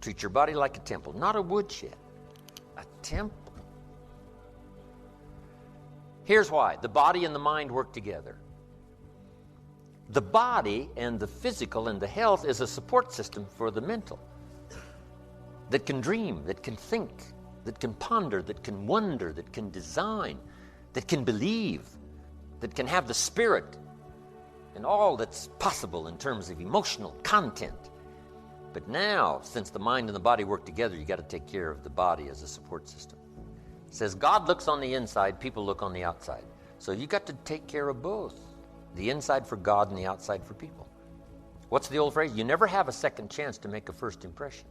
Treat your body like a temple, not a woodshed, a temple. Here's why. The body and the mind work together. The body and the physical and the health is a support system for the mental that can dream, that can think, that can ponder, that can wonder, that can design, that can believe, that can have the spirit and all that's possible in terms of emotional content. But now, since the mind and the body work together, you got to take care of the body as a support system. It says God looks on the inside, people look on the outside. So you got to take care of both. The inside for God and the outside for people. What's the old phrase? You never have a second chance to make a first impression.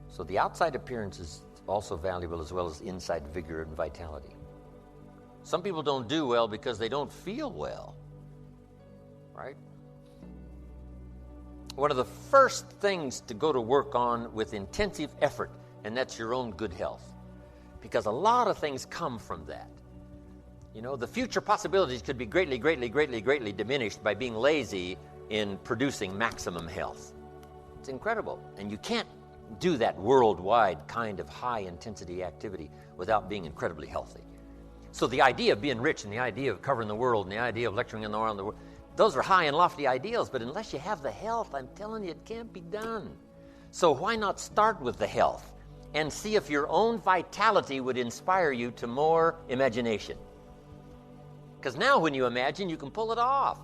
So the outside appearance is also valuable as well as inside vigor and vitality. Some people don't do well because they don't feel well. Right? One of the first things to go to work on with intensive effort, and that's your own good health. Because a lot of things come from that. You know, the future possibilities could be greatly diminished by being lazy in producing maximum health. It's incredible. And you can't do that worldwide kind of high-intensity activity without being incredibly healthy. So the idea of being rich and the idea of covering the world and the idea of lecturing around the world, those are high and lofty ideals, but unless you have the health, I'm telling you, it can't be done. So why not start with the health and see if your own vitality would inspire you to more imagination? Because now when you imagine, you can pull it off.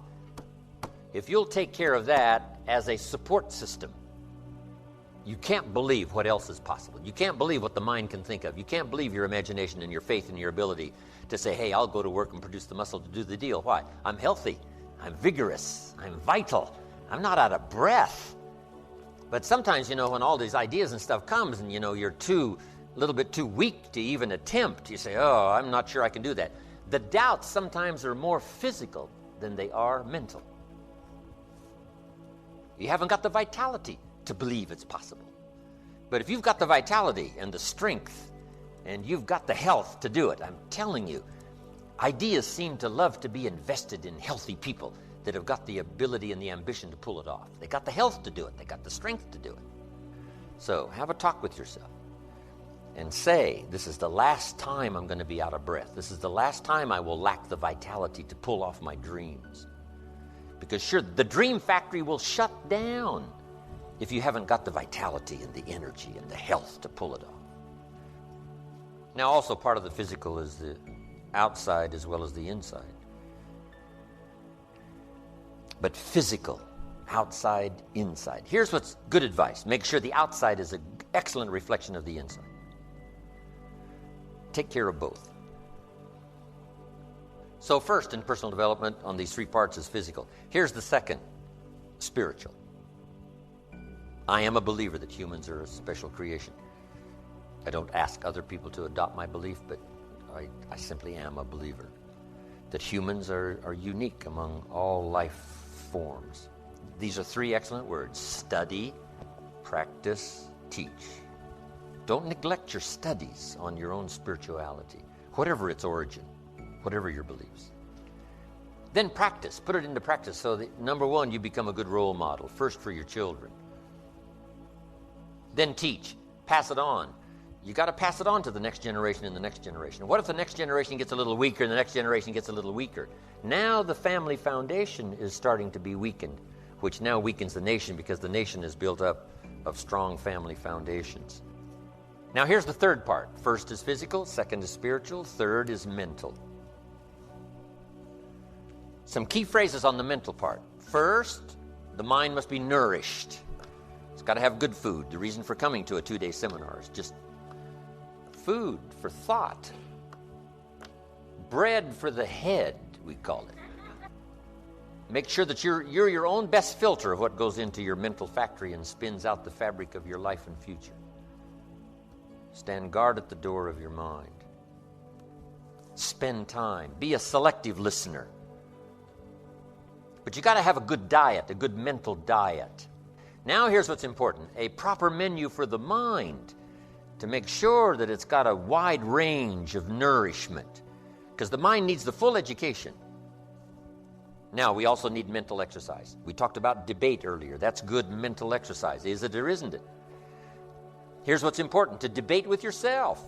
If you'll take care of that as a support system, you can't believe what else is possible. You can't believe what the mind can think of. You can't believe your imagination and your faith and your ability to say, hey, I'll go to work and produce the muscle to do the deal. Why? I'm healthy. I'm vigorous. I'm vital. I'm not out of breath. But sometimes, you know, when all these ideas and stuff comes and, you know, you're a little bit too weak to even attempt, you say, oh, I'm not sure I can do that. The doubts sometimes are more physical than they are mental. You haven't got the vitality to believe it's possible. But if you've got the vitality and the strength and you've got the health to do it, I'm telling you, ideas seem to love to be invested in healthy people that have got the ability and the ambition to pull it off. They got the health to do it. They got the strength to do it. So have a talk with yourself and say, this is the last time I'm going to be out of breath. This is the last time I will lack the vitality to pull off my dreams. Because sure, the dream factory will shut down if you haven't got the vitality and the energy and the health to pull it off. Now also part of the physical is the outside as well as the inside. But physical, outside, inside. Here's what's good advice. Make sure the outside is an excellent reflection of the inside. Take care of both. So first in personal development on these three parts is physical. Here's the second, spiritual. I am a believer that humans are a special creation. I don't ask other people to adopt my belief, but I simply am a believer that humans are unique among all life forms. These are three excellent words: study, practice, teach. Don't neglect your studies on your own spirituality, whatever its origin, whatever your beliefs. Then practice, put it into practice so that, number one, you become a good role model, first for your children. Then teach, pass it on. You got to pass it on to the next generation and the next generation. What if the next generation gets a little weaker and the next generation gets a little weaker? Now the family foundation is starting to be weakened, which now weakens the nation because the nation is built up of strong family foundations. Now here's the third part. First is physical, second is spiritual, third is mental. Some key phrases on the mental part. First, the mind must be nourished. It's got to have good food. The reason for coming to a 2-day seminar is just food for thought. Bread for the head, we call it. Make sure that you're your own best filter of what goes into your mental factory and spins out the fabric of your life and future. Stand guard at the door of your mind. Spend time. Be a selective listener. But you got to have a good diet, a good mental diet. Now here's what's important. A proper menu for the mind to make sure that it's got a wide range of nourishment. Because the mind needs the full education. Now, we also need mental exercise. We talked about debate earlier. That's good mental exercise. Is it or isn't it? Here's what's important: to debate with yourself,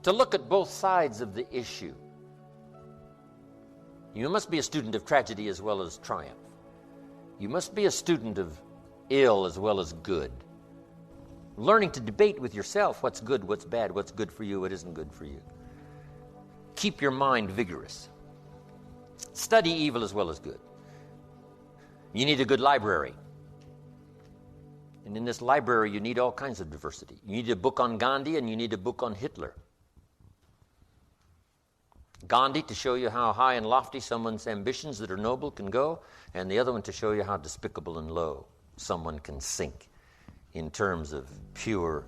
to look at both sides of the issue. You must be a student of tragedy as well as triumph. You must be a student of ill as well as good. Learning to debate with yourself what's good, what's bad, what's good for you, what isn't good for you. Keep your mind vigorous. Study evil as well as good. You need a good library. And in this library, you need all kinds of diversity. You need a book on Gandhi and you need a book on Hitler. Gandhi to show you how high and lofty someone's ambitions that are noble can go, and the other one to show you how despicable and low someone can sink in terms of pure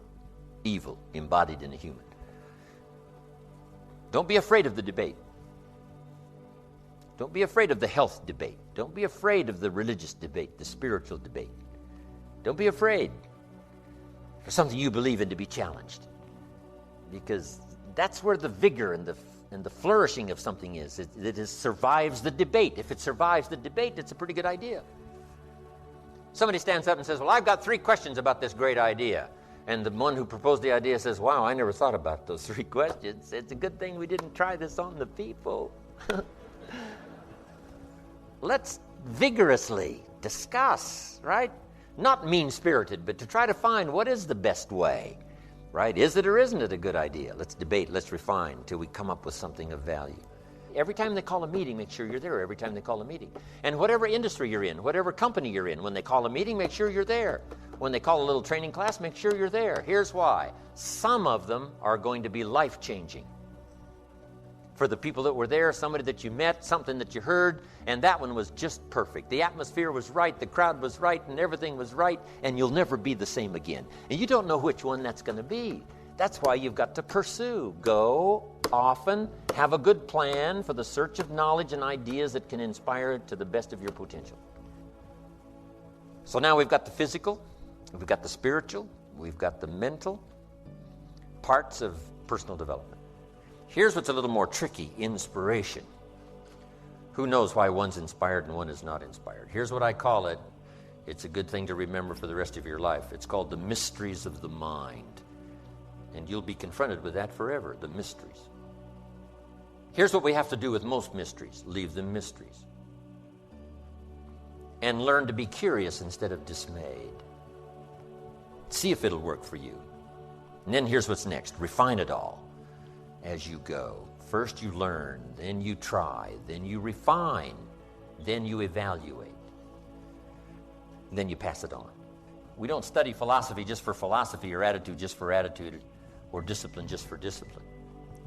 evil embodied in a human. Don't be afraid of the debate. Don't be afraid of the health debate. Don't be afraid of the religious debate, the spiritual debate. Don't be afraid for something you believe in to be challenged, because that's where the vigor and the flourishing of something is. It survives the debate. If it survives the debate, it's a pretty good idea. Somebody stands up and says, well, I've got 3 questions about this great idea. And the one who proposed the idea says, wow, I never thought about those 3 questions. It's a good thing we didn't try this on the people. Let's vigorously discuss, right? Not mean-spirited, but to try to find what is the best way, right? Is it or isn't it a good idea? Let's debate, let's refine until we come up with something of value. Every time they call a meeting, make sure you're there every time they call a meeting. And whatever industry you're in, whatever company you're in, when they call a meeting, make sure you're there. When they call a little training class, make sure you're there. Here's why. Some of them are going to be life-changing. For the people that were there, somebody that you met, something that you heard, and that one was just perfect. The atmosphere was right, the crowd was right, and everything was right, and you'll never be the same again. And you don't know which one that's going to be. That's why you've got to pursue. Go often, have a good plan for the search of knowledge and ideas that can inspire to the best of your potential. So now we've got the physical, we've got the spiritual, we've got the mental parts of personal development. Here's what's a little more tricky: inspiration. Who knows why one's inspired and one is not inspired? Here's what I call it. It's a good thing to remember for the rest of your life. It's called the mysteries of the mind. And you'll be confronted with that forever, the mysteries. Here's what we have to do with most mysteries: leave them mysteries. And learn to be curious instead of dismayed. See if it'll work for you. And then here's what's next: refine it all as you go. First you learn, then you try, then you refine, then you evaluate, then you pass it on. We don't study philosophy just for philosophy, or attitude just for attitude, or discipline just for discipline.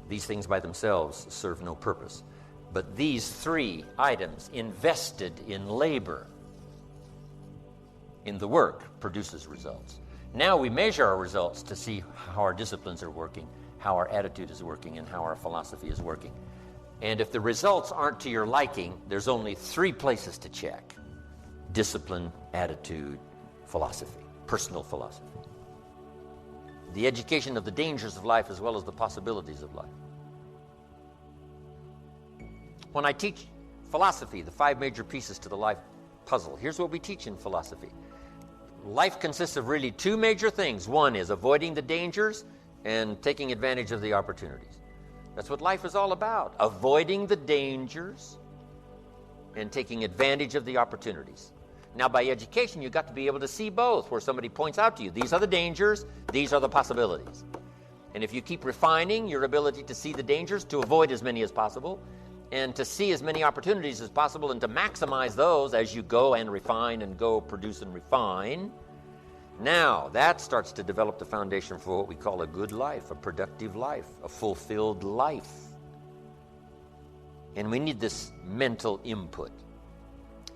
These things by themselves serve no purpose. But these 3 items invested in labor, in the work, produces results. Now we measure our results to see how our disciplines are working, how our attitude is working, and how our philosophy is working. And if the results aren't to your liking, there's only 3 places to check: discipline, attitude, philosophy, personal philosophy. The education of the dangers of life as well as the possibilities of life. When I teach philosophy, the 5 major pieces to the life puzzle, here's what we teach in philosophy. Life consists of really 2 major things. One is avoiding the dangers and taking advantage of the opportunities. That's what life is all about: avoiding the dangers and taking advantage of the opportunities. Now, by education, you've got to be able to see both, where somebody points out to you, these are the dangers, these are the possibilities. And if you keep refining your ability to see the dangers, to avoid as many as possible, and to see as many opportunities as possible, and to maximize those as you go and refine and go produce and refine, now that starts to develop the foundation for what we call a good life, a productive life, a fulfilled life. And we need this mental input.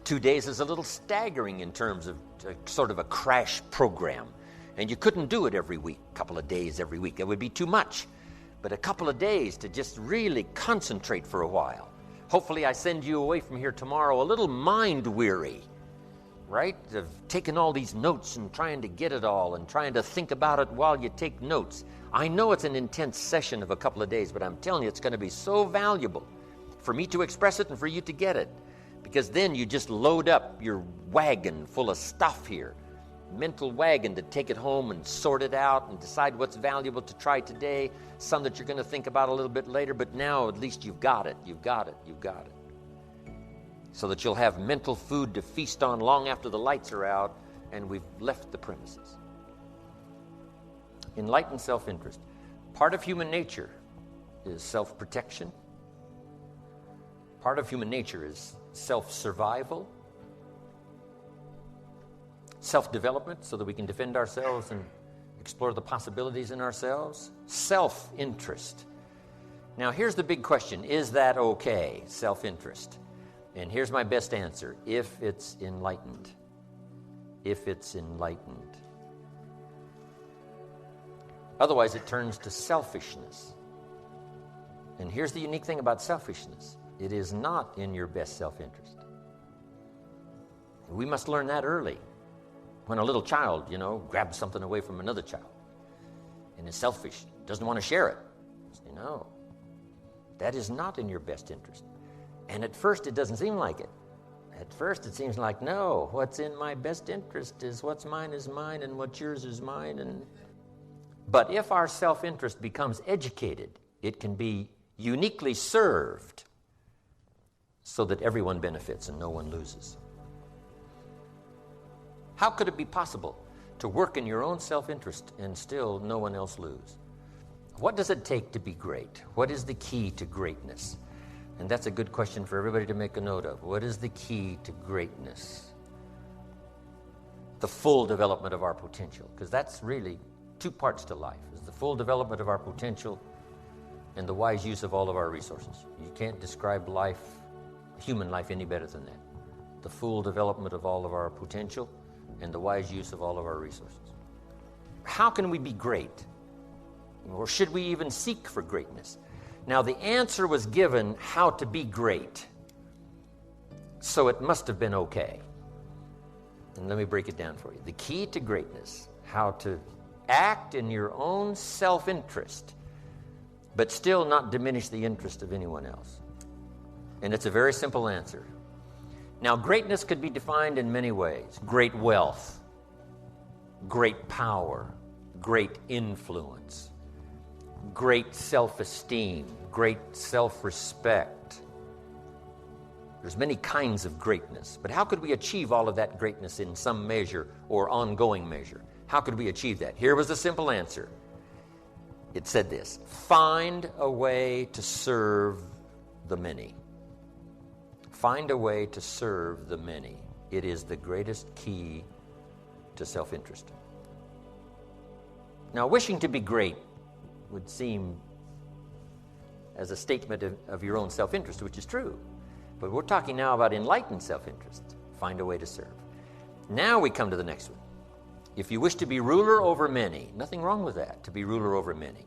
2 days is a little staggering in terms of sort of a crash program. And you couldn't do it every week, a couple of days every week. It would be too much. But a couple of days to just really concentrate for a while. Hopefully I send you away from here tomorrow a little mind-weary, right? Of taking all these notes and trying to get it all and trying to think about it while you take notes. I know it's an intense session of a couple of days, but I'm telling you, it's going to be so valuable for me to express it and for you to get it. Because then you just load up your wagon full of stuff here, mental wagon to take it home and sort it out and decide what's valuable to try today, some that you're going to think about a little bit later, but now at least you've got it. So that you'll have mental food to feast on long after the lights are out and we've left the premises. Enlightened self-interest. Part of human nature is self-protection. Part of human nature is self-survival, self-development so that we can defend ourselves and explore the possibilities in ourselves. Self-interest. Now here's the big question. Is that okay, self-interest? And here's my best answer. If it's enlightened. If it's enlightened. Otherwise it turns to selfishness. And here's the unique thing about selfishness. It is not in your best self-interest. We must learn that early. When a little child, grabs something away from another child and is selfish, doesn't want to share it. No, that is not in your best interest. And at first it doesn't seem like it. At first it seems like, no, what's in my best interest is what's mine is mine and what's yours is mine. But if our self-interest becomes educated, it can be uniquely served so that everyone benefits and no one loses. How could it be possible to work in your own self-interest and still no one else lose? What does it take to be great? What is the key to greatness? And that's a good question for everybody to make a note of. What is the key to greatness? The full development of our potential, because that's really two parts to life, is the full development of our potential and the wise use of all of our resources. You can't describe life, human life, any better than that. The full development of all of our potential and the wise use of all of our resources. How can we be great? Or should we even seek for greatness? Now, the answer was given how to be great. So it must have been okay. And let me break it down for you. The key to greatness, how to act in your own self-interest, but still not diminish the interest of anyone else. And it's a very simple answer. Now, greatness could be defined in many ways. Great wealth, great power, great influence, great self-esteem, great self-respect. There's many kinds of greatness. But how could we achieve all of that greatness in some measure or ongoing measure? How could we achieve that? Here was the simple answer. It said this: find a way to serve the many. Find a way to serve the many. It is the greatest key to self-interest. Now, wishing to be great would seem as a statement of your own self-interest, which is true. But we're talking now about enlightened self-interest. Find a way to serve. Now we come to the next one. If you wish to be ruler over many, nothing wrong with that, to be ruler over many.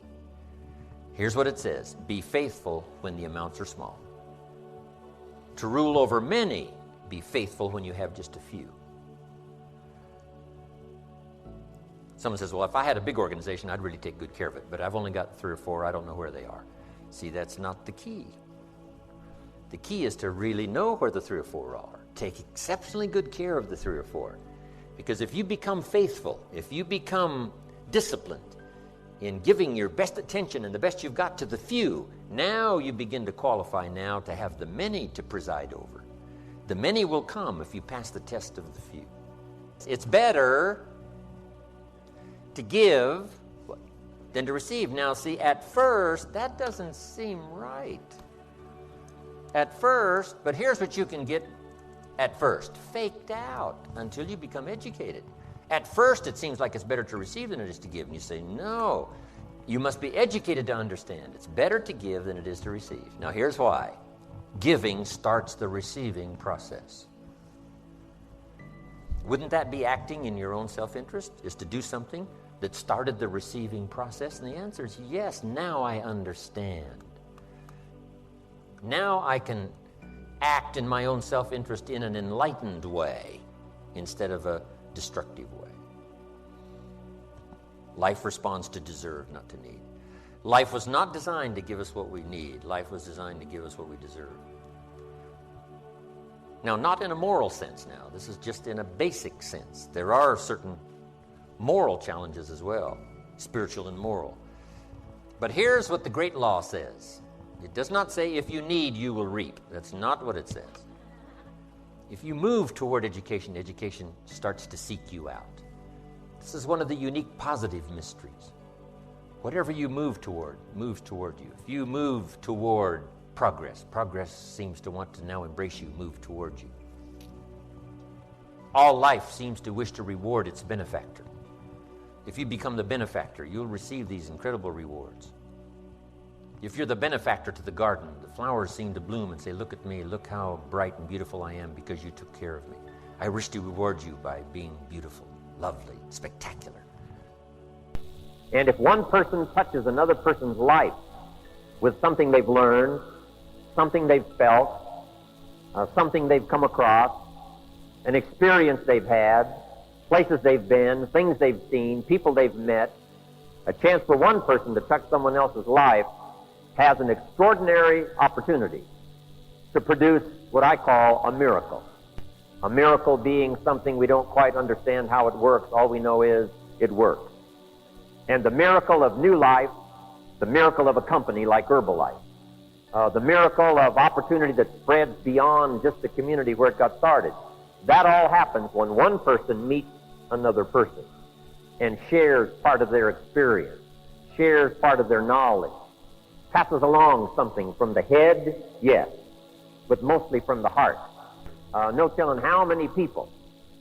Here's what it says: be faithful when the amounts are small. To rule over many, be faithful when you have just a few. Someone says, well, if I had a big organization, I'd really take good care of it, but I've only got 3 or 4, I don't know where they are. See, that's not the key. The key is to really know where the 3 or 4 are. Take exceptionally good care of the 3 or 4. Because if you become faithful, if you become disciplined in giving your best attention and the best you've got to the few, now you begin to qualify now to have the many to preside over. The many will come if you pass the test of the few. It's better to give than to receive. Now, see, at first, that doesn't seem right. At first, but here's what you can get at first: faked out until you become educated. At first, it seems like it's better to receive than it is to give. And you say, no, you must be educated to understand. It's better to give than it is to receive. Now, here's why. Giving starts the receiving process. Wouldn't that be acting in your own self-interest, is to do something that started the receiving process? And the answer is yes. Now I understand. Now I can act in my own self-interest in an enlightened way instead of a destructive way. Life responds to deserve, not to need. Life was not designed to give us what we need. Life was designed to give us what we deserve. Now, not in a moral sense now. This is just in a basic sense. There are certain moral challenges as well, spiritual and moral. But here's what the great law says. It does not say, if you need, you will reap. That's not what it says. If you move toward education, education starts to seek you out. This is one of the unique positive mysteries. Whatever you move toward, moves toward you. If you move toward progress, progress seems to want to now embrace you, move toward you. All life seems to wish to reward its benefactor. If you become the benefactor, you'll receive these incredible rewards. If you're the benefactor to the garden, the flowers seem to bloom and say, look at me, look how bright and beautiful I am because you took care of me. I wish to reward you by being beautiful, lovely, spectacular. And if one person touches another person's life with something they've learned, something they've felt, something they've come across, an experience they've had, places they've been, things they've seen, people they've met, a chance for one person to touch someone else's life has an extraordinary opportunity to produce what I call a miracle. A miracle being something we don't quite understand how it works. All we know is it works. And the miracle of new life, the miracle of a company like Herbalife, the miracle of opportunity that spreads beyond just the community where it got started, that all happens when one person meets another person and shares part of their experience, shares part of their knowledge, passes along something from the head, yes, but mostly from the heart. No telling how many people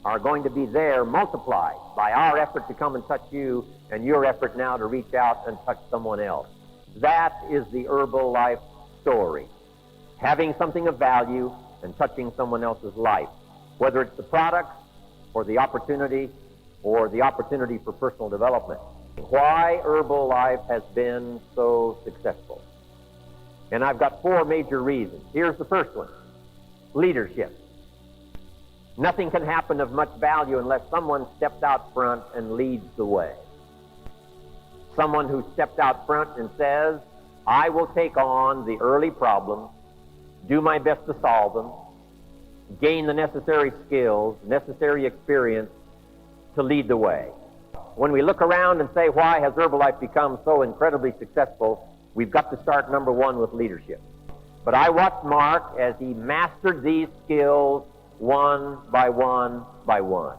are going to be there multiplied by our effort to come and touch you and your effort now to reach out and touch someone else. That is the Herbalife story. Having something of value and touching someone else's life, whether it's the product or the opportunity for personal development. Why Herbalife has been so successful. And I've got 4 major reasons. Here's the first one. Leadership. Nothing can happen of much value unless someone steps out front and leads the way. Someone who steps out front and says, I will take on the early problems, do my best to solve them, gain the necessary skills, necessary experience to lead the way. When we look around and say, why has Herbalife become so incredibly successful, we've got to start number 1 with leadership. But I watched Mark as he mastered these skills one by one by one.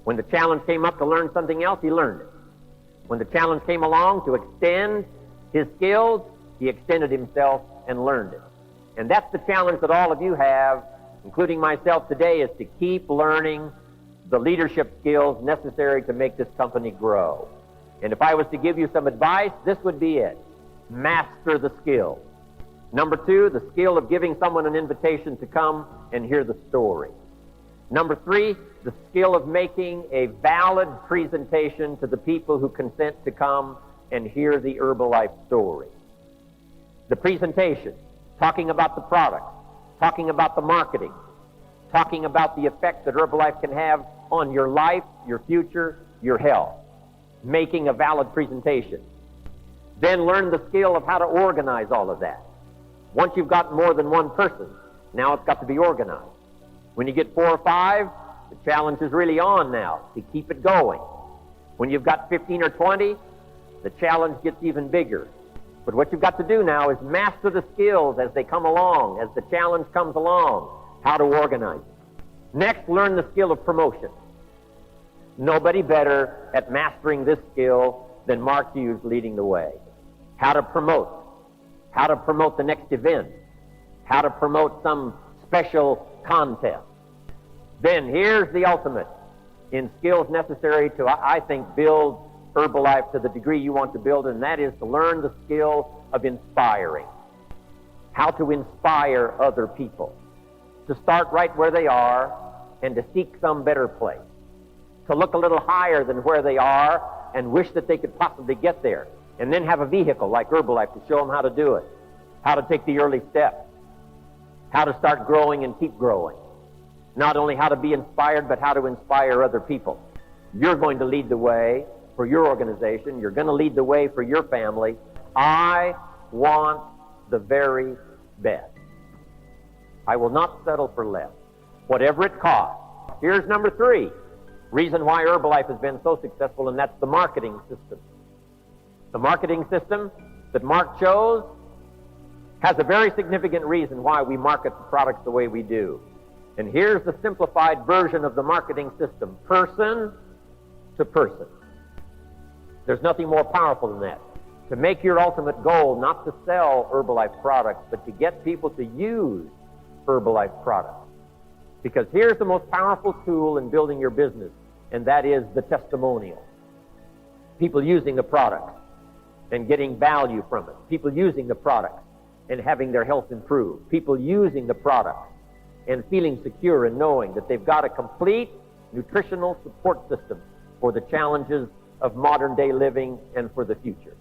When the challenge came up to learn something else, he learned it. When the challenge came along to extend his skills, he extended himself and learned it. And that's the challenge that all of you have, including myself today, is to keep learning the leadership skills necessary to make this company grow. And if I was to give you some advice, this would be it. Master the skill. Number 2, the skill of giving someone an invitation to come and hear the story. Number 3, the skill of making a valid presentation to the people who consent to come and hear the Herbalife story. The presentation, talking about the product, talking about the marketing, talking about the effect that Herbalife can have on your life, your future, your health. Making a valid presentation. Then learn the skill of how to organize all of that. Once you've got more than one person, now it's got to be organized. When you get 4 or 5, the challenge is really on now to keep it going. When you've got 15 or 20, the challenge gets even bigger. But what you've got to do now is master the skills as they come along, as the challenge comes along, how to organize it. Next, learn the skill of promotion. Nobody better at mastering this skill than Mark Hughes leading the way. How to promote the next event, how to promote some special contest. Then here's the ultimate in skills necessary to, I think, build Herbalife to the degree you want to build, and that is to learn the skill of inspiring. How to inspire other people. To start right where they are and to seek some better place. To look a little higher than where they are and wish that they could possibly get there. And then have a vehicle like Herbalife to show them how to do it. How to take the early steps. How to start growing and keep growing. Not only how to be inspired, but how to inspire other people. You're going to lead the way for your organization. You're going to lead the way for your family. I want the very best. I will not settle for less, whatever it costs. Here's number 3, reason why Herbalife has been so successful, and that's the marketing system. The marketing system that Mark chose has a very significant reason why we market the products the way we do. And here's the simplified version of the marketing system: person to person. There's nothing more powerful than that. To make your ultimate goal not to sell Herbalife products, but to get people to use Herbalife products. Because here's the most powerful tool in building your business, and that is the testimonial. People using the products and getting value from it. People using the products and having their health improve. People using the products and feeling secure and knowing that they've got a complete nutritional support system for the challenges of modern day living and for the future.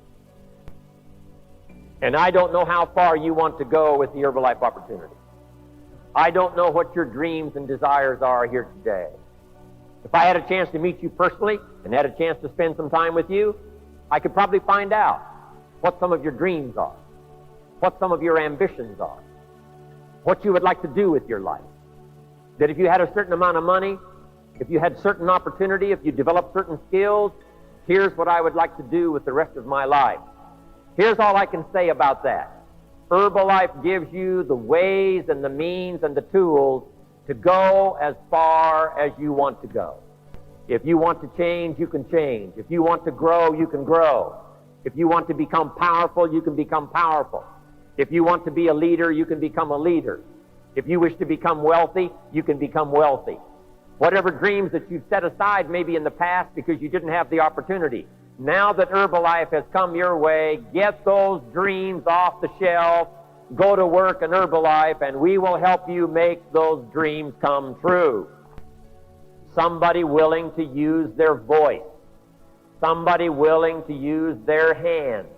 And I don't know how far you want to go with the Herbalife opportunity. I don't know what your dreams and desires are here today. If I had a chance to meet you personally and had a chance to spend some time with you, I could probably find out what some of your dreams are, what some of your ambitions are, what you would like to do with your life. That if you had a certain amount of money, if you had certain opportunity, if you developed certain skills, here's what I would like to do with the rest of my life. Here's all I can say about that. Herbalife gives you the ways and the means and the tools to go as far as you want to go. If you want to change, you can change. If you want to grow, you can grow. If you want to become powerful, you can become powerful. If you want to be a leader, you can become a leader. If you wish to become wealthy, you can become wealthy. Whatever dreams that you've set aside maybe in the past because you didn't have the opportunity, now that Herbalife has come your way, get those dreams off the shelf, go to work in Herbalife, and we will help you make those dreams come true. Somebody willing to use their voice. Somebody willing to use their hands.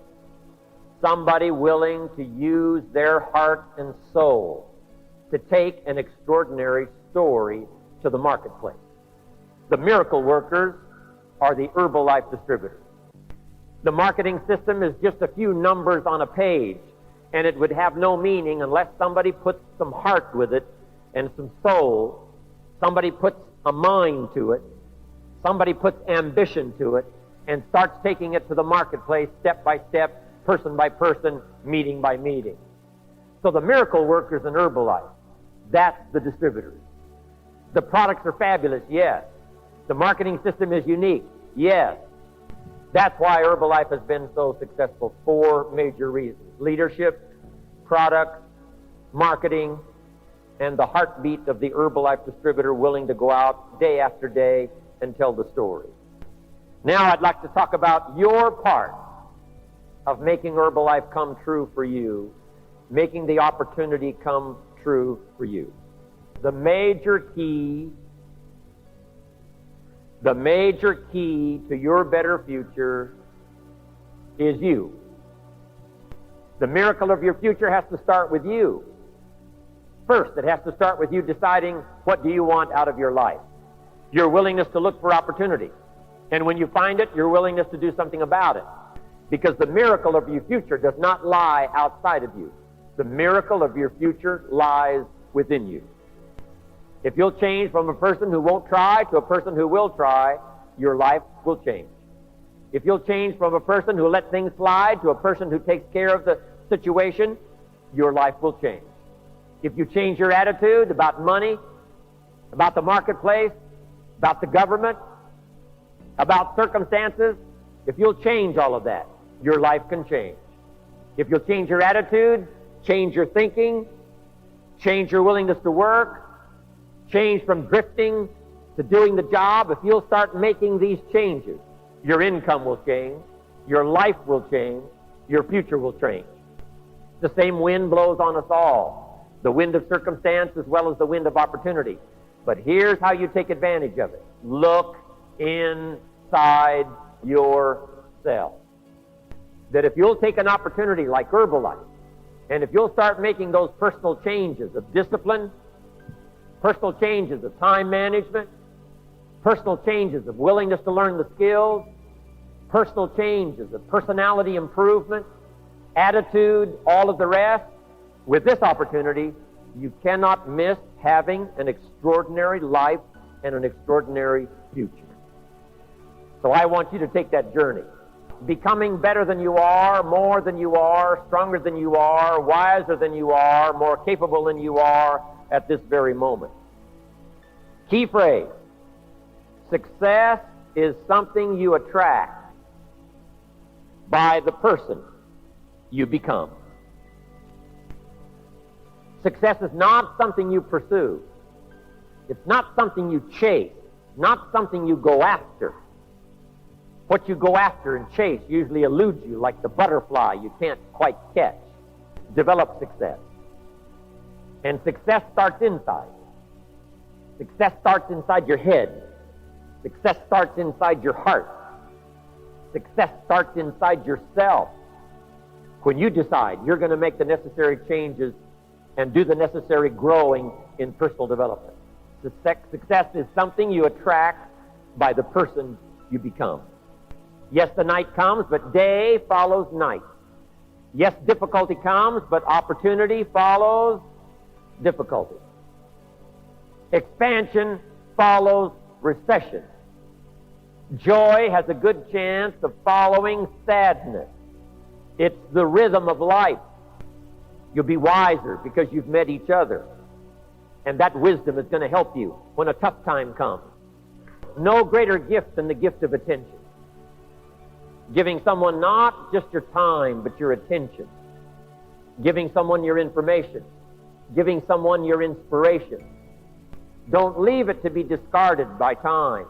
Somebody willing to use their heart and soul to take an extraordinary story to the marketplace. The miracle workers are the Herbalife distributors. The marketing system is just a few numbers on a page, and it would have no meaning unless somebody puts some heart with it and some soul. Somebody puts a mind to it. Somebody puts ambition to it and starts taking it to the marketplace step by step, person by person, meeting by meeting. So the miracle workers in Herbalife, that's the distributors. The products are fabulous, yes. The marketing system is unique, yes. That's why Herbalife has been so successful. 4 major reasons: leadership, products, marketing, and the heartbeat of the Herbalife distributor willing to go out day after day and tell the story. Now I'd like to talk about your part of making Herbalife come true for you, making the opportunity come true for you. The major key to your better future is you. The miracle of your future has to start with you. First, it has to start with you deciding what do you want out of your life. Your willingness to look for opportunity. And when you find it, your willingness to do something about it. Because the miracle of your future does not lie outside of you. The miracle of your future lies within you. If you'll change from a person who won't try to a person who will try, your life will change. If you'll change from a person who lets things slide to a person who takes care of the situation, your life will change. If you change your attitude about money, about the marketplace, about the government, about circumstances, if you'll change all of that, your life can change. If you'll change your attitude, change your thinking, change your willingness to work, change from drifting to doing the job, if you'll start making these changes, your income will change, your life will change, your future will change. The same wind blows on us all, the wind of circumstance as well as the wind of opportunity. But here's how you take advantage of it. Look inside yourself. That if you'll take an opportunity like Herbalife, and if you'll start making those personal changes of discipline, personal changes of time management, personal changes of willingness to learn the skills, personal changes of personality improvement, attitude, all of the rest, with this opportunity, you cannot miss having an extraordinary life and an extraordinary future. So I want you to take that journey. Becoming better than you are, more than you are, stronger than you are, wiser than you are, more capable than you are at this very moment. Key phrase: success is something you attract by the person you become. Success is not something you pursue. It's not something you chase, not something you go after. What you go after and chase usually eludes you, like the butterfly you can't quite catch. Develop success. And success starts inside. Success starts inside your head. Success starts inside your heart. Success starts inside yourself. When you decide you're going to make the necessary changes and do the necessary growing in personal development. Success is something you attract by the person you become. Yes, the night comes, but day follows night. Yes, difficulty comes, but opportunity follows difficulty. Expansion follows recession. Joy has a good chance of following sadness. It's the rhythm of life. You'll be wiser because you've met each other. And that wisdom is going to help you when a tough time comes. No greater gift than the gift of attention. Giving someone not just your time, but your attention. Giving someone your information. Giving someone your inspiration. Don't leave it to be discarded by time.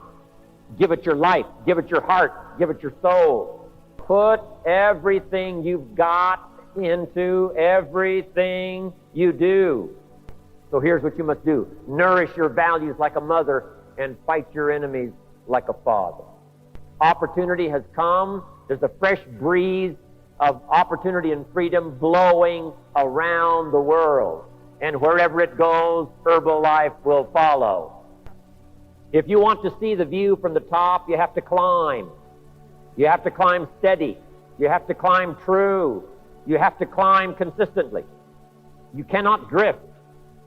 Give it your life. Give it your heart. Give it your soul. Put everything you've got into everything you do. So here's what you must do. Nourish your values like a mother and fight your enemies like a father. Opportunity has come. There's a fresh breeze of opportunity and freedom blowing around the world. And wherever it goes, Herbalife will follow. If you want to see the view from the top, you have to climb. You have to climb steady. You have to climb true. You have to climb consistently. You cannot drift.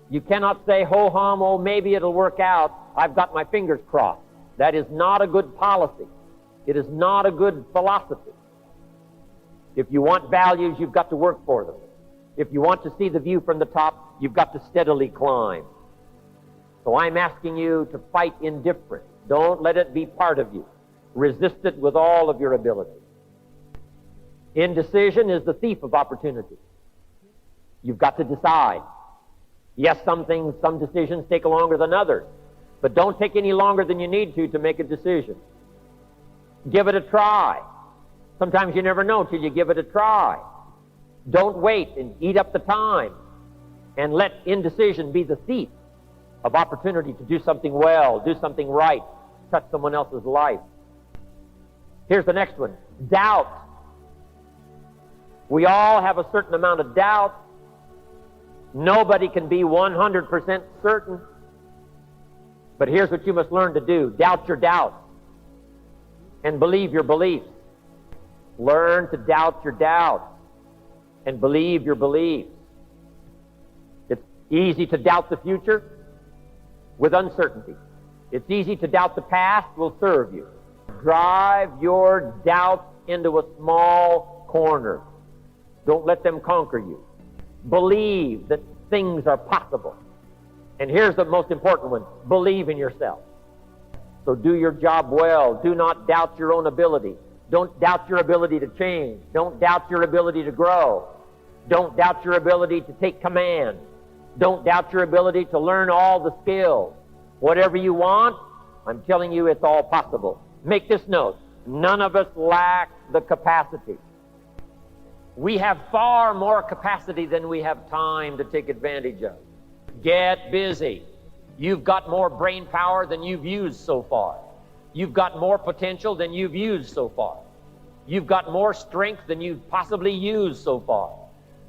You cannot say, ho-hum, oh, maybe it'll work out. I've got my fingers crossed. That is not a good policy. It is not a good philosophy. If you want values, you've got to work for them. If you want to see the view from the top, you've got to steadily climb. So I'm asking you to fight indifference. Don't let it be part of you. Resist it with all of your ability. Indecision is the thief of opportunity. You've got to decide. Yes, some decisions take longer than others, but don't take any longer than you need to make a decision. Give it a try. Sometimes you never know till you give it a try. Don't wait and eat up the time and let indecision be the thief of opportunity to do something well, do something right, touch someone else's life. Here's the next one. Doubt. We all have a certain amount of doubt. Nobody can be 100% certain. But here's what you must learn to do. Doubt your doubts and believe your beliefs. Learn to doubt your doubts and believe your beliefs. It's easy to doubt the future with uncertainty. It's easy to doubt the past will serve you. Drive your doubts into a small corner. Don't let them conquer you. Believe that things are possible. And here's the most important one. Believe in yourself. So do your job well. Do not doubt your own ability. Don't doubt your ability to change. Don't doubt your ability to grow. Don't doubt your ability to take command. Don't doubt your ability to learn all the skills. Whatever you want, I'm telling you it's all possible. Make this note. None of us lack the capacity. We have far more capacity than we have time to take advantage of. Get busy. You've got more brain power than you've used so far. You've got more potential than you've used so far. You've got more strength than you've possibly used so far.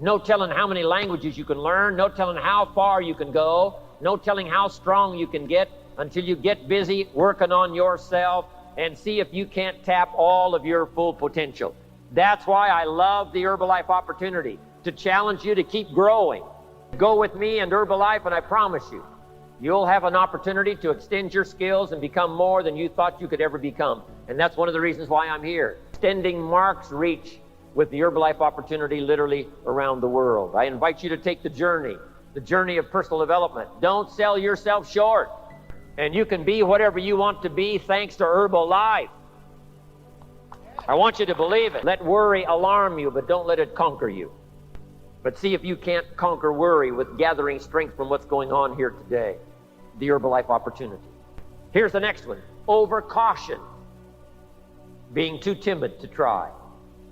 No telling how many languages you can learn. No telling how far you can go. No telling how strong you can get until you get busy working on yourself and see if you can't tap all of your full potential. That's why I love the Herbalife opportunity, to challenge you to keep growing. Go with me and Herbalife, and I promise you, You'll have an opportunity to extend your skills and become more than you thought you could ever become. And that's one of the reasons why I'm here, extending Mark's reach with the Herbalife opportunity literally around the world. I invite you to take the journey of personal development. Don't sell yourself short. And you can be whatever you want to be thanks to Herbalife. I want you to believe it. Let worry alarm you, but don't let it conquer you. But see if you can't conquer worry with gathering strength from what's going on here today. The Herbalife opportunity. Here's the next one. Over caution. Being too timid to try.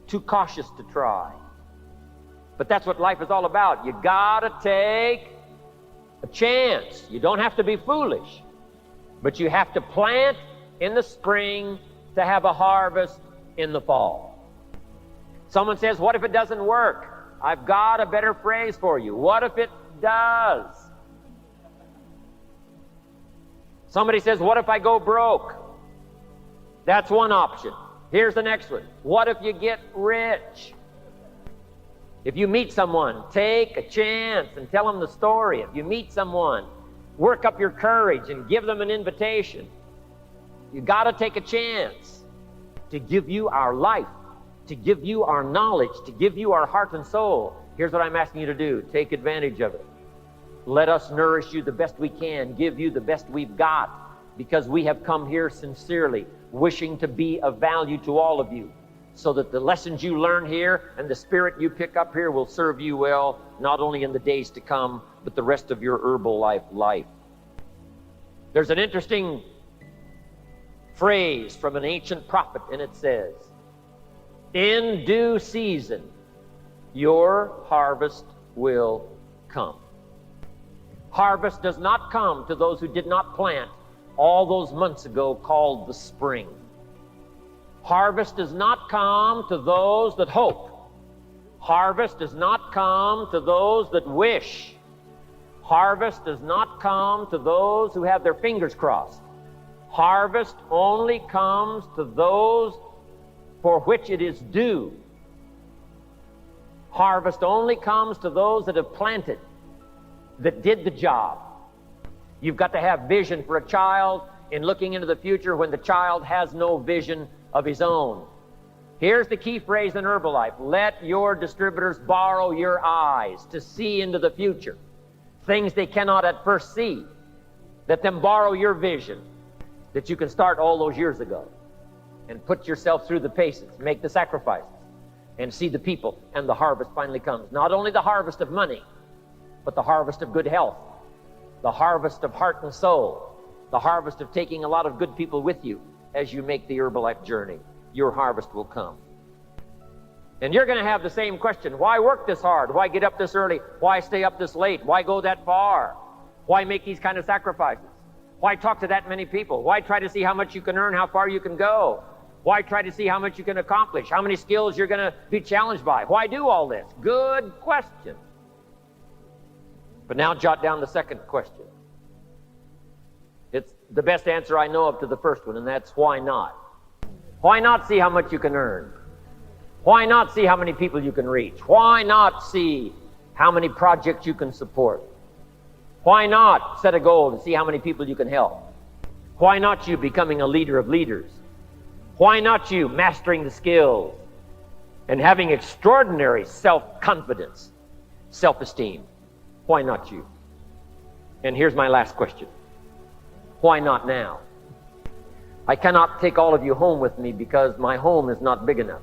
Too cautious to try. But that's what life is all about. You gotta take a chance. You don't have to be foolish. But you have to plant in the spring to have a harvest in the fall. Someone says, what if it doesn't work? I've got a better phrase for you. What if it does? Somebody says, what if I go broke? That's one option. Here's the next one. What if you get rich? If you meet someone, take a chance and tell them the story. If you meet someone, work up your courage and give them an invitation. You got to take a chance to give you our life, to give you our knowledge, to give you our heart and soul. Here's what I'm asking you to do. Take advantage of it. Let us nourish you the best we can, give you the best we've got, because we have come here sincerely, wishing to be of value to all of you, so that the lessons you learn here and the spirit you pick up here will serve you well, not only in the days to come, but the rest of your Herbalife life. There's an interesting phrase from an ancient prophet, and it says, in due season, your harvest will come. Harvest does not come to those who did not plant all those months ago called the spring. Harvest does not come to those that hope. Harvest does not come to those that wish. Harvest does not come to those who have their fingers crossed. Harvest only comes to those for which it is due. Harvest only comes to those that have planted, that did the job. You've got to have vision for a child in looking into the future when the child has no vision of his own. Here's the key phrase in Herbalife. Let your distributors borrow your eyes to see into the future. Things they cannot at first see. Let them borrow your vision that you can start all those years ago and put yourself through the paces, make the sacrifices, and see the people, and the harvest finally comes. Not only the harvest of money, but the harvest of good health, the harvest of heart and soul, the harvest of taking a lot of good people with you as you make the Herbalife journey. Your harvest will come. And you're going to have the same question. Why work this hard? Why get up this early? Why stay up this late? Why go that far? Why make these kind of sacrifices? Why talk to that many people? Why try to see how much you can earn, how far you can go? Why try to see how much you can accomplish, how many skills you're going to be challenged by? Why do all this? Good question. But now jot down the second question. It's the best answer I know of to the first one, and that's why not? Why not see how much you can earn? Why not see how many people you can reach? Why not see how many projects you can support? Why not set a goal to see how many people you can help? Why not you becoming a leader of leaders? Why not you mastering the skills and having extraordinary self-confidence, self-esteem? Why not you? And here's my last question. Why not now? I cannot take all of you home with me because my home is not big enough.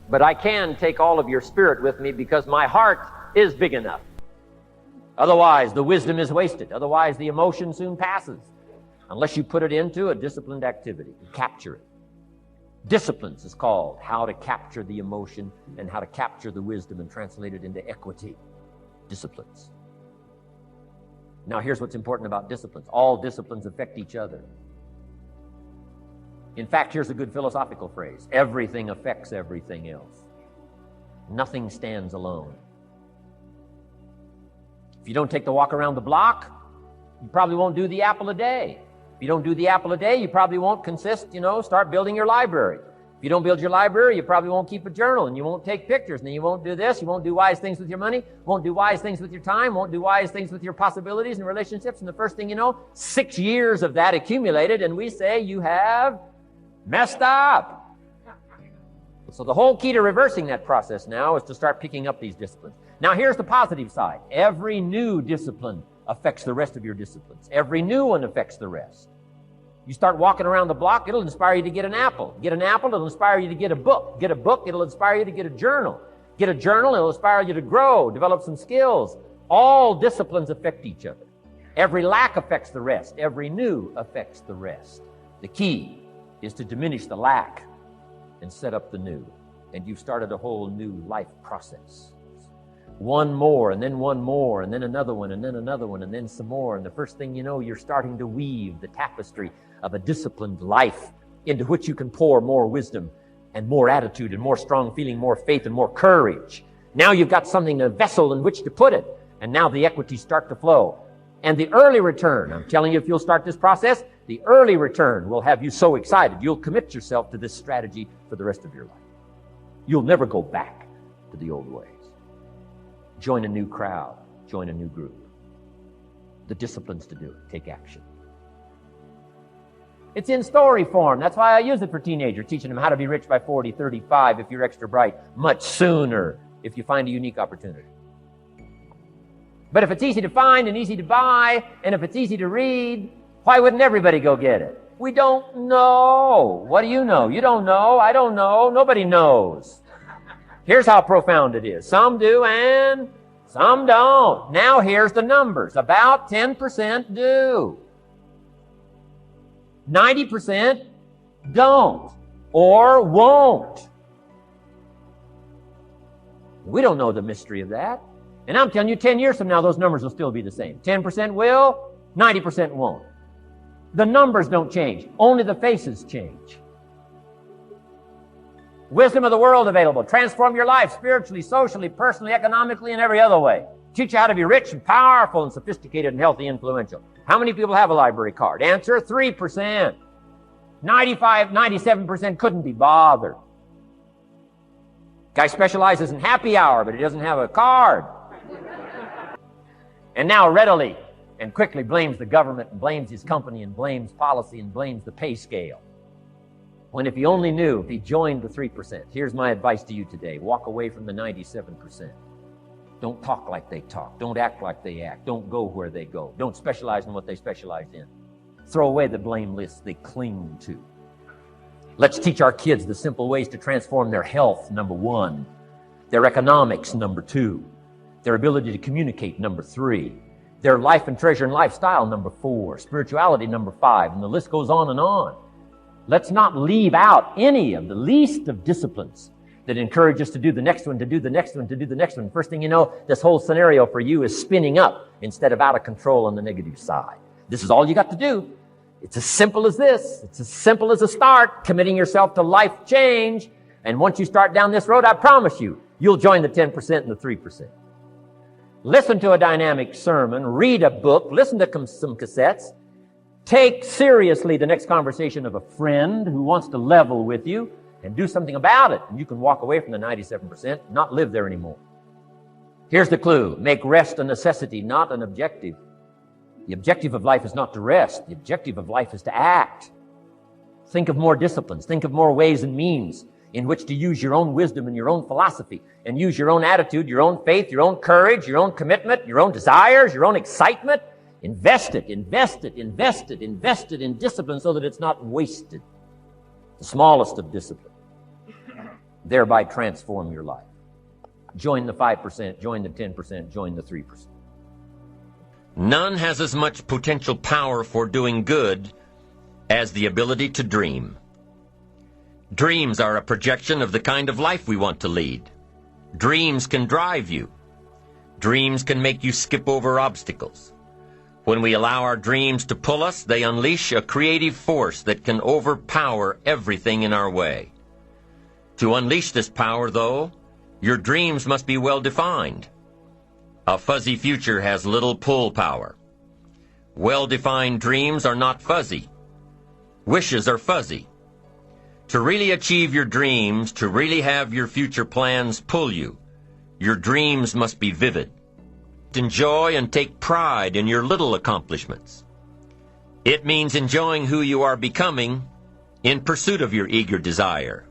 But I can take all of your spirit with me because my heart is big enough. Otherwise, the wisdom is wasted. Otherwise, the emotion soon passes. Unless you put it into a disciplined activity and capture it. Disciplines is called how to capture the emotion and how to capture the wisdom and translate it into equity. Disciplines. Now, here's what's important about disciplines. All disciplines affect each other. In fact, here's a good philosophical phrase. Everything affects everything else. Nothing stands alone. If you don't take the walk around the block, you probably won't do the apple a day. If you don't do the apple a day, you probably won't start building your library. If you don't build your library, you probably won't keep a journal, and you won't take pictures, and then you won't do this, you won't do wise things with your money, won't do wise things with your time, won't do wise things with your possibilities and relationships, and the first thing you know, 6 years of that accumulated, and we say you have messed up. So the whole key to reversing that process now is to start picking up these disciplines. Now here's the positive side. Every new discipline affects the rest of your disciplines. Every new one affects the rest. You start walking around the block, it'll inspire you to get an apple. Get an apple, it'll inspire you to get a book. Get a book, it'll inspire you to get a journal. Get a journal, it'll inspire you to grow, develop some skills. All disciplines affect each other. Every lack affects the rest. Every new affects the rest. The key is to diminish the lack and set up the new. And you've started a whole new life process. One more, and then one more, and then another one, and then another one, and then some more. And the first thing you know, you're starting to weave the tapestry of a disciplined life into which you can pour more wisdom and more attitude and more strong feeling, more faith and more courage. Now you've got something, a vessel in which to put it. And now the equities start to flow. And the early return, I'm telling you, if you'll start this process, the early return will have you so excited. You'll commit yourself to this strategy for the rest of your life. You'll never go back to the old ways. Join a new crowd. Join a new group. The disciplines to do it. Take action. It's in story form. That's why I use it for teenagers, teaching them how to be rich by 40, 35 if you're extra bright, much sooner if you find a unique opportunity. But if it's easy to find and easy to buy, and if it's easy to read, why wouldn't everybody go get it? We don't know. What do you know? You don't know. I don't know. Nobody knows. Here's how profound it is. Some do and some don't. Now here's the numbers. About 10% do. 90% don't or won't. We don't know the mystery of that. And I'm telling you, 10 years from now, those numbers will still be the same. 10% will, 90% won't. The numbers don't change. Only the faces change. Wisdom of the world available. Transform your life spiritually, socially, personally, economically, and every other way. Teach you how to be rich and powerful and sophisticated and healthy, influential. How many people have a library card? Answer, 3%. 97% couldn't be bothered. Guy specializes in happy hour, but he doesn't have a card. And now readily and quickly blames the government and blames his company and blames policy and blames the pay scale. When if he only knew, if he joined the 3%. Here's my advice to you today. Walk away from the 97%. Don't talk like they talk. Don't act like they act. Don't go where they go. Don't specialize in what they specialize in. Throw away the blame lists they cling to. Let's teach our kids the simple ways to transform their health, number 1. Their economics, number 2. Their ability to communicate, number 3. Their life and treasure and lifestyle, number 4. Spirituality, number 5. And the list goes on and on. Let's not leave out any of the least of disciplines that encourage us to do the next one, to do the next one, to do the next one. First thing you know, this whole scenario for you is spinning up instead of out of control on the negative side. This is all you got to do. It's as simple as this. It's as simple as a start, committing yourself to life change. And once you start down this road, I promise you, you'll join the 10% and the 3%. Listen to a dynamic sermon, read a book, listen to some cassettes. Take seriously the next conversation of a friend who wants to level with you and do something about it. And you can walk away from the 97%, not live there anymore. Here's the clue. Make rest a necessity, not an objective. The objective of life is not to rest. The objective of life is to act. Think of more disciplines. Think of more ways and means in which to use your own wisdom and your own philosophy and use your own attitude, your own faith, your own courage, your own commitment, your own desires, your own excitement. Invest it in discipline so that it's not wasted. The smallest of discipline. Thereby transform your life. Join the 5%, join the 10%, join the 3%. None has as much potential power for doing good as the ability to dream. Dreams are a projection of the kind of life we want to lead. Dreams can drive you. Dreams can make you skip over obstacles. When we allow our dreams to pull us, they unleash a creative force that can overpower everything in our way. To unleash this power, though, your dreams must be well defined. A fuzzy future has little pull power. Well-defined dreams are not fuzzy. Wishes are fuzzy. To really achieve your dreams, to really have your future plans pull you, your dreams must be vivid. Enjoy and take pride in your little accomplishments. It means enjoying who you are becoming in pursuit of your eager desire.